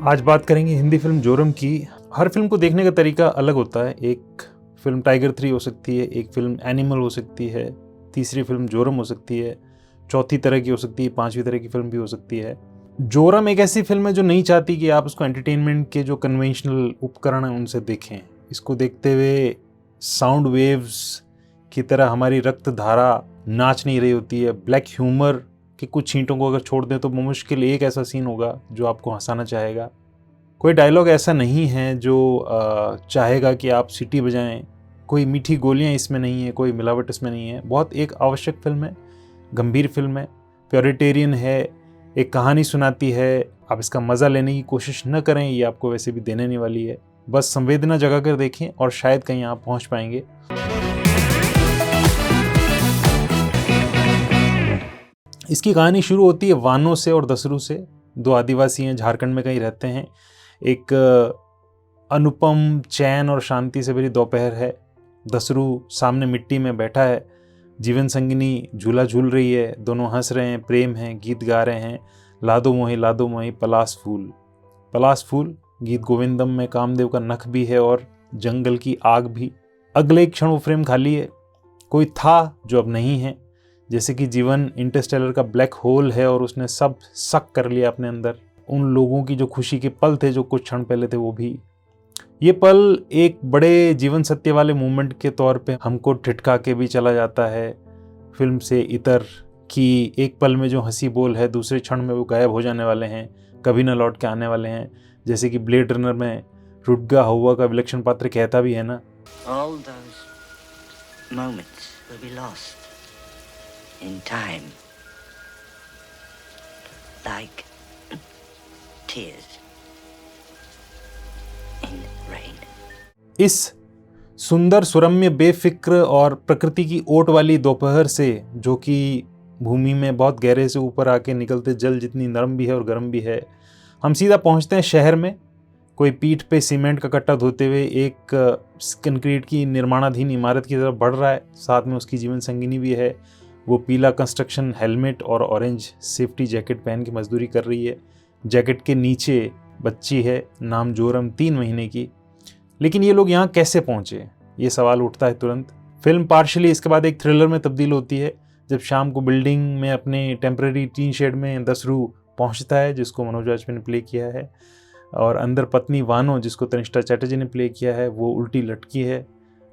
आज बात करेंगे हिंदी फिल्म जोरम की। हर फिल्म को देखने का तरीका अलग होता है। एक फिल्म टाइगर 3 हो सकती है, एक फिल्म एनिमल हो सकती है, तीसरी फिल्म जोरम हो सकती है, चौथी तरह की हो सकती है, पांचवी तरह की फिल्म भी हो सकती है। जोरम एक ऐसी फिल्म है जो नहीं चाहती कि आप उसको एंटरटेनमेंट के जो कन्वेंशनल उपकरण हैं उनसे देखें। इसको देखते हुए साउंड वेव्स की तरह हमारी रक्त धारा नाच नहीं रही होती है। ब्लैक ह्यूमर के कुछ छींटों को अगर छोड़ दें तो मुश्किल एक ऐसा सीन होगा जो आपको हंसाना चाहेगा। कोई डायलॉग ऐसा नहीं है जो चाहेगा कि आप सीटी बजाएं। कोई मीठी गोलियां इसमें नहीं है, कोई मिलावट इसमें नहीं है। बहुत एक आवश्यक फिल्म है, गंभीर फिल्म है, प्योरिटेरियन है, एक कहानी सुनाती है। आप इसका मज़ा लेने की कोशिश न करें, ये आपको वैसे भी देने नहीं वाली है। बस संवेदना जगा कर देखें और शायद कहीं आप पहुंच पाएंगे। इसकी कहानी शुरू होती है वानों से और दसरू से। दो आदिवासी हैं, झारखंड में कहीं रहते हैं। एक अनुपम चैन और शांति से भरी दोपहर है। दसरू सामने मिट्टी में बैठा है, जीवन संगिनी झूला झूल रही है, दोनों हंस रहे हैं, प्रेम है, गीत गा रहे हैं। लादो मोही पलास फूल। पलास फूल गीत गोविंदम में कामदेव का नख भी है और जंगल की आग भी। अगले एक क्षण वो फ्रेम खाली है। कोई था जो अब नहीं है, जैसे कि जीवन इंटरस्टेलर का ब्लैक होल है और उसने सब सक कर लिया अपने अंदर। उन लोगों की जो खुशी के पल थे जो कुछ क्षण पहले थे वो भी। ये पल एक बड़े जीवन सत्य वाले मूवमेंट के तौर पे हमको ठिठका के भी चला जाता है फिल्म से इतर कि एक पल में जो हंसी बोल है दूसरे क्षण में वो गायब हो जाने वाले हैं, कभी ना लौट के आने वाले हैं। जैसे कि ब्लेड रनर में रुडगा हौवा का विलक्षण पात्र कहता भी है ना, All those moments will be lost in time, like tears in rain. इस सुंदर सुरम्य बेफिक्र और प्रकृति की ओट वाली दोपहर से, जो कि भूमि में बहुत गहरे से ऊपर आके निकलते जल जितनी नरम भी है और गर्म भी है, हम सीधा पहुंचते हैं शहर में। कोई पीठ पे सीमेंट का कट्टा धोते हुए एक कंक्रीट की निर्माणाधीन इमारत की तरफ बढ़ रहा है। साथ में उसकी जीवन संगिनी भी है। वो पीला कंस्ट्रक्शन हेलमेट और ऑरेंज सेफ्टी जैकेट पहन के मजदूरी कर रही है। जैकेट के नीचे बच्ची है, नाम जोरम, 3 महीने की। लेकिन ये लोग यहाँ कैसे पहुँचे, ये सवाल उठता है तुरंत। फिल्म पार्शली इसके बाद एक थ्रिलर में तब्दील होती है जब शाम को बिल्डिंग में अपने टेम्पररी टीन शेड में दसरू पहुँचता है, जिसको मनोज वाजपेयी ने प्ले किया है, और अंदर पत्नी वानो, जिसको तनिष्ठा चैटर्जी ने प्ले किया है, वो उल्टी लटकी है,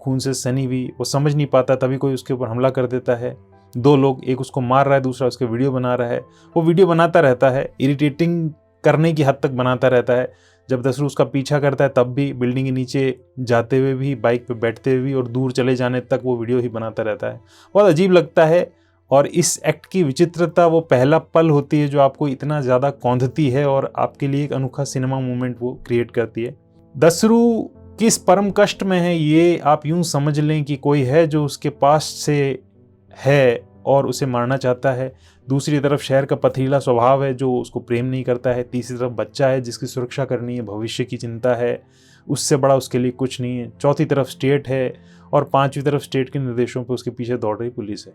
खून से सनी हुई। वो समझ नहीं पाता, तभी कोई उसके ऊपर हमला कर देता है। 2 लोग, एक उसको मार रहा है, दूसरा उसके वीडियो बना रहा है। वो वीडियो बनाता रहता है, इरिटेटिंग करने की हद तक बनाता रहता है। जब दसरू उसका पीछा करता है तब भी, बिल्डिंग के नीचे जाते हुए भी, बाइक पे बैठते हुए भी और दूर चले जाने तक वो वीडियो ही बनाता रहता है। बहुत अजीब लगता है। और इस एक्ट की विचित्रता वो पहला पल होती है जो आपको इतना ज़्यादा कौंधती है और आपके लिए एक अनोखा सिनेमा मूवमेंट वो क्रिएट करती है। दसरू किस परम कष्ट में है, ये आप यूं समझ लें कि कोई है जो उसके पास से है और उसे मारना चाहता है। दूसरी तरफ शहर का पथरीला स्वभाव है जो उसको प्रेम नहीं करता है। तीसरी तरफ बच्चा है जिसकी सुरक्षा करनी है, भविष्य की चिंता है, उससे बड़ा उसके लिए कुछ नहीं है। चौथी तरफ स्टेट है और पांचवी तरफ स्टेट के निर्देशों पर उसके पीछे दौड़ रही पुलिस है।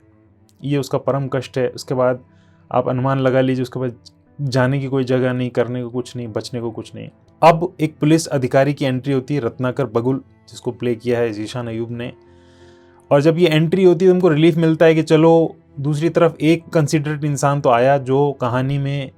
ये उसका परम कष्ट है। उसके बाद आप अनुमान लगा लीजिए, उसके बाद जाने की कोई जगह नहीं, करने को कुछ नहीं, बचने को कुछ नहीं। अब एक पुलिस अधिकारी की एंट्री होती है, रत्नाकर बगुल, जिसको प्ले किया है जीशान अयूब ने। और जब ये एंट्री होती है तो हमको रिलीफ मिलता है कि चलो दूसरी तरफ एक कंसिडरेट इंसान तो आया जो कहानी में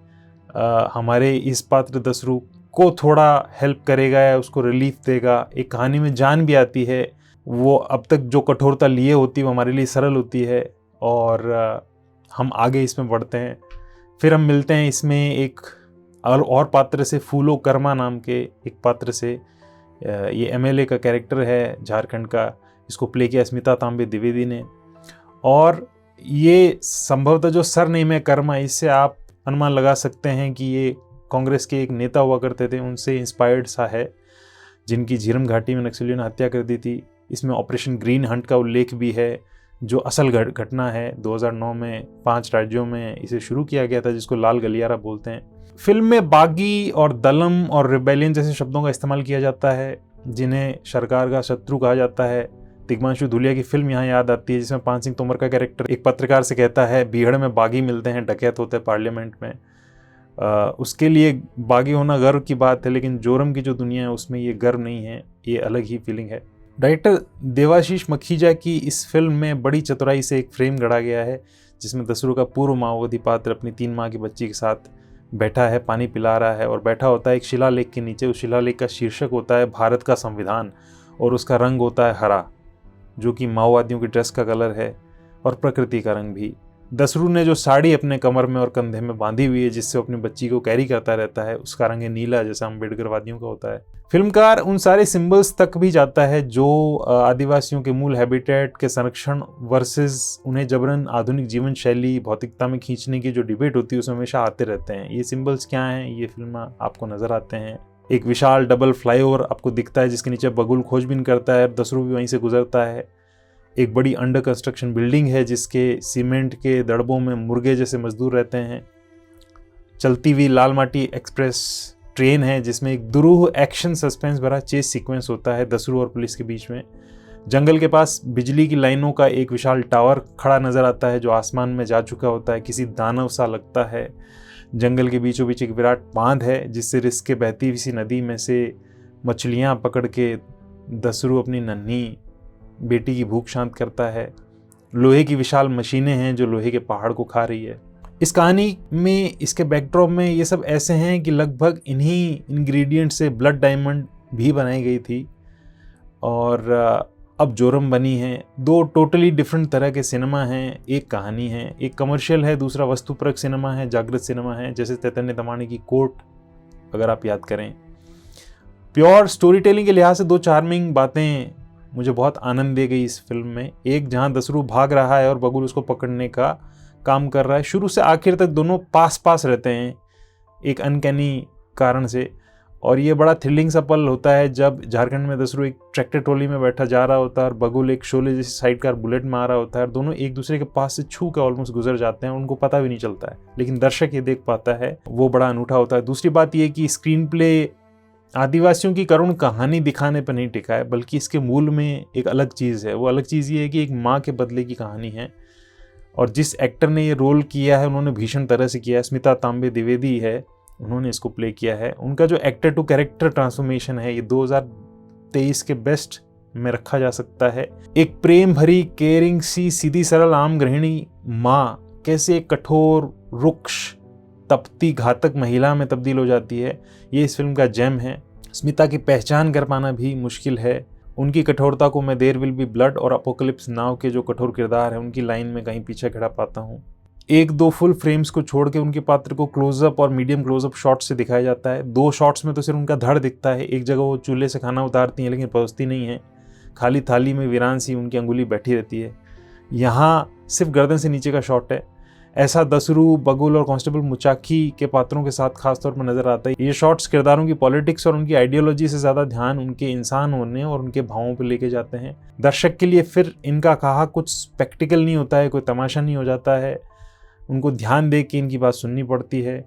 हमारे इस पात्र दसरू को थोड़ा हेल्प करेगा या उसको रिलीफ देगा। एक कहानी में जान भी आती है। वो अब तक जो कठोरता लिए होती है वो हमारे लिए सरल होती है और हम आगे इसमें बढ़ते हैं। फिर हम मिलते हैं इसमें एक और पात्र से, फूलो कर्मा नाम के एक पात्र से। ये एमएलए का कैरेक्टर है झारखंड का, इसको प्ले किया स्मिता तांबे द्विवेदी ने। और ये संभवतः जो सरनेम है कर्मा, इससे आप अनुमान लगा सकते हैं कि ये कांग्रेस के एक नेता हुआ करते थे, उनसे इंस्पायर्ड सा है, जिनकी झीरम घाटी में नक्सलियों ने हत्या कर दी थी। इसमें ऑपरेशन ग्रीन हंट का उल्लेख भी है, जो असल घटना है। 2009 में 5 राज्यों में इसे शुरू किया गया था, जिसको लाल गलियारा बोलते हैं। फिल्म में बागी और दलम और रिबेलियन जैसे शब्दों का इस्तेमाल किया जाता है, जिन्हें सरकार का शत्रु कहा जाता है। तिग्मांशु धूलिया की फिल्म यहाँ याद आती है, जिसमें पान सिंह तोमर का कैरेक्टर एक पत्रकार से कहता है बीहड़ में बागी मिलते हैं, डकैत होते हैं पार्लियामेंट में। उसके लिए बागी होना गर्व की बात है, लेकिन जोरम की जो दुनिया है उसमें ये गर्व नहीं है, ये अलग ही फीलिंग है। डायरेक्टर देवाशीष मखीजा की इस फिल्म में बड़ी चतुराई से एक फ्रेम गढ़ा गया है, जिसमें दसरू का पूर्व माओवादी पात्र अपनी 3 माह की बच्ची के साथ बैठा है, पानी पिला रहा है और बैठा होता है एक शिलालेख के नीचे। उस शिलालेख का शीर्षक होता है भारत का संविधान और उसका रंग होता है हरा, जो कि माओवादियों की ड्रेस का कलर है, और प्रकृति का रंग भी। दसरू ने जो साड़ी अपने कमर में और कंधे में बांधी हुई है, जिससे अपनी बच्ची को कैरी करता रहता है, उसका रंग है नीला, जैसा अम्बेडकरवादियों का होता है। फिल्मकार उन सारे सिंबल्स तक भी जाता है जो आदिवासियों के मूल हैबिटेट के संरक्षण वर्सेस उन्हें जबरन आधुनिक जीवन शैली भौतिकता में खींचने की जो डिबेट होती है उसमें हमेशा आते रहते हैं। ये सिंबल्स क्या हैं, ये फिल्म आपको नजर आते हैं। एक विशाल डबल फ्लाईओवर आपको दिखता है, जिसके नीचे बगुल खोजबीन करता है, दसरू भी वहीं से गुजरता है। एक बड़ी अंडर कंस्ट्रक्शन बिल्डिंग है, जिसके सीमेंट के दड़बों में मुर्गे जैसे मजदूर रहते हैं। चलती हुई लाल माटी एक्सप्रेस ट्रेन है, जिसमें एक दुरूह एक्शन सस्पेंस भरा चेस सीक्वेंस होता है दसरू और पुलिस के बीच में। जंगल के पास बिजली की लाइनों का एक विशाल टावर खड़ा नजर आता है, जो आसमान में जा चुका होता है, किसी दानव सा लगता है। जंगल के बीचों बीच एक विराट बांध है, जिससे रिस्क के बहती हुई सी नदी में से मछलियां पकड़ के दसरू अपनी नन्ही बेटी की भूख शांत करता है। लोहे की विशाल मशीनें हैं जो लोहे के पहाड़ को खा रही है। इस कहानी में, इसके बैकड्रॉप में ये सब ऐसे हैं कि लगभग इन्हीं इंग्रेडिएंट से ब्लड डायमंड भी बनाई गई थी और अब जोरम बनी है। 2 टोटली डिफरेंट तरह के सिनेमा हैं, एक कहानी है, एक कमर्शियल है, दूसरा वस्तुपरक सिनेमा है, जागृत सिनेमा है, जैसे चैतन्य तमानी की कोर्ट अगर आप याद करें। प्योर स्टोरी टेलिंग के लिहाज से 2 चार्मिंग बातें मुझे बहुत आनंद दे गई इस फिल्म में। एक, जहां दसरू भाग रहा है और बगुल उसको पकड़ने का काम कर रहा है। शुरू से आखिर तक दोनों पास पास रहते हैं एक अनकैनी कारण से, और ये बड़ा थ्रिलिंग सा पल होता है जब झारखंड में दसरू एक ट्रैक्टर ट्रॉली में बैठा जा रहा होता है और बगुल एक शोले जैसी साइड कार बुलेट में आ रहा होता है, और दोनों एक दूसरे के पास से छू के ऑलमोस्ट गुजर जाते हैं, उनको पता भी नहीं चलता है, लेकिन दर्शक ये देख पाता है। वो बड़ा अनूठा होता है। दूसरी बात ये कि स्क्रीन प्ले आदिवासियों की करुण कहानी दिखाने पर नहीं टिका है, बल्कि इसके मूल में एक अलग चीज़ है। वो अलग चीज़ ये है कि एक माँ के बदले की कहानी है, और जिस एक्टर ने ये रोल किया है उन्होंने भीषण तरह से किया है। स्मिता तांबे द्विवेदी है, उन्होंने इसको प्ले किया है। उनका जो एक्टर टू कैरेक्टर ट्रांसफॉर्मेशन है, ये 2023 के बेस्ट में रखा जा सकता है। एक प्रेम भरी केयरिंग सी सीधी सरल आम गृहिणी माँ कैसे एक कठोर रुक्ष तपती घातक महिला में तब्दील हो जाती है, ये इस फिल्म का जेम है। स्मिता की पहचान कर पाना भी मुश्किल है। उनकी कठोरता को मैं देयर विल बी ब्लड और अपोकलिप्स नाउ के जो कठोर किरदार है उनकी लाइन में कहीं पीछे खड़ा पाता हूँ। 1-2 फुल फ्रेम्स को छोड़ के उनके पात्र को क्लोजअप और मीडियम क्लोजअप शॉट से दिखाया जाता है। 2 शॉट्स में तो सिर्फ उनका धड़ दिखता है। एक जगह वो चूल्हे से खाना उतारती हैं लेकिन परोसती नहीं है, खाली थाली में वीरान सी उनकी अंगुली बैठी रहती है। यहाँ सिर्फ गर्दन से नीचे का शॉट है। ऐसा दसरू, बगुल और कांस्टेबल मुचाकी के पात्रों के साथ खासतौर पर नजर आता है। ये शॉट्स किरदारों की पॉलिटिक्स और उनकी आइडियोलॉजी से ज़्यादा ध्यान उनके इंसान होने और उनके भावों पर लेके जाते हैं। दर्शक के लिए फिर इनका कहा कुछ स्पेक्टिकल नहीं होता है, कोई तमाशा नहीं हो जाता है, उनको ध्यान दे के इनकी बात सुननी पड़ती है।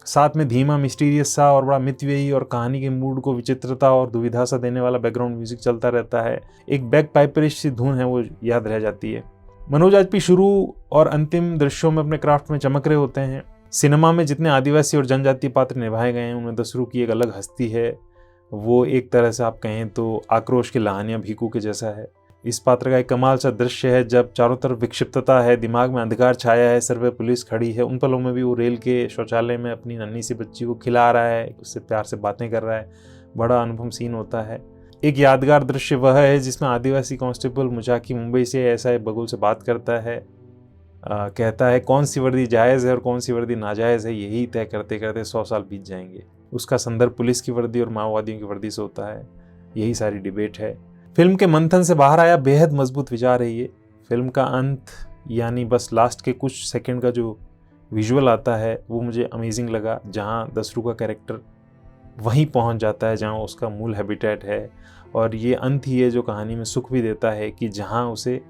साथ में धीमा, मिस्टीरियस सा और बड़ा मितव्ययी और कहानी के मूड को विचित्रता और दुविधा सा देने वाला बैकग्राउंड म्यूजिक चलता रहता है। एक बैक पाइपरिश सी धुन है, वो याद रह जाती है। मनोज आजपी शुरू और अंतिम दृश्यों में अपने क्राफ्ट में चमक रहे होते हैं। सिनेमा में जितने आदिवासी और जनजातीय पात्र निभाए गए हैं उनमें दसरू की एक अलग हस्ती है। वो एक तरह से आप कहें तो आक्रोश की लहानियाँ भीकू के जैसा है। इस पात्र का एक कमाल सा दृश्य है जब चारों तरफ विक्षिप्तता है, दिमाग में अंधकार छाया है, सर पे पुलिस खड़ी है। उन पलों में भी वो रेल के शौचालय में अपनी नन्ही सी बच्ची को खिला रहा है, उससे प्यार से बातें कर रहा है। बड़ा अनुपम सीन होता है। एक यादगार दृश्य वह है जिसमें आदिवासी कांस्टेबल मुचाकी मुंबई से एसआई बगुल से बात करता है, कहता है कौन सी वर्दी जायज़ है और कौन सी वर्दी नाजायज़ है, यही तय करते करते 100 साल बीत जाएंगे। उसका संदर्भ पुलिस की वर्दी और माओवादियों की वर्दी से होता है। यही सारी डिबेट है। फिल्म के मंथन से बाहर आया बेहद मजबूत विचार है ये। फिल्म का अंत यानी बस लास्ट के कुछ सेकंड का जो विजुअल आता है वो मुझे अमेजिंग लगा, जहाँ दसरू का कैरेक्टर वहीं पहुंच जाता है जहाँ उसका मूल हैबिटेट है। और ये अंत ही है जो कहानी में सुख भी देता है कि जहाँ उसे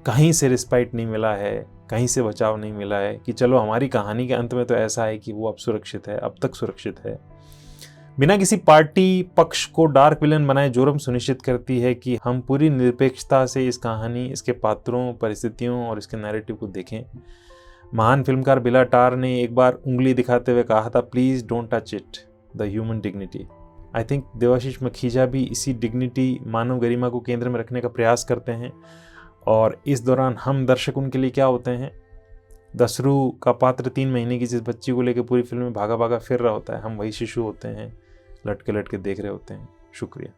कहीं से रिस्पाइट नहीं मिला है, कहीं से बचाव नहीं मिला है कि चलो हमारी कहानी के अंत में तो ऐसा है कि वो अब सुरक्षित है, अब तक सुरक्षित है। बिना किसी पार्टी पक्ष को डार्क विलन बनाए जोरम सुनिश्चित करती है कि हम पूरी निरपेक्षता से इस कहानी, इसके पात्रों, परिस्थितियों और इसके नैरेटिव को देखें। महान फिल्मकार बिला टार ने एक बार उंगली दिखाते हुए कहा था, please don't touch it, the human dignity. I think Devashish Makhija भी इसी डिग्निटी, मानव गरिमा को केंद्र में रखने का प्रयास करते हैं। और इस दौरान हम दर्शक उनके लिए क्या होते हैं? दसरू का पात्र 3 महीने की जिस बच्ची को लेकर पूरी फिल्म में भागा भागा फिर रहा होता है, हम वही शिशु होते हैं, लटके लटके देख रहे होते हैं। शुक्रिया।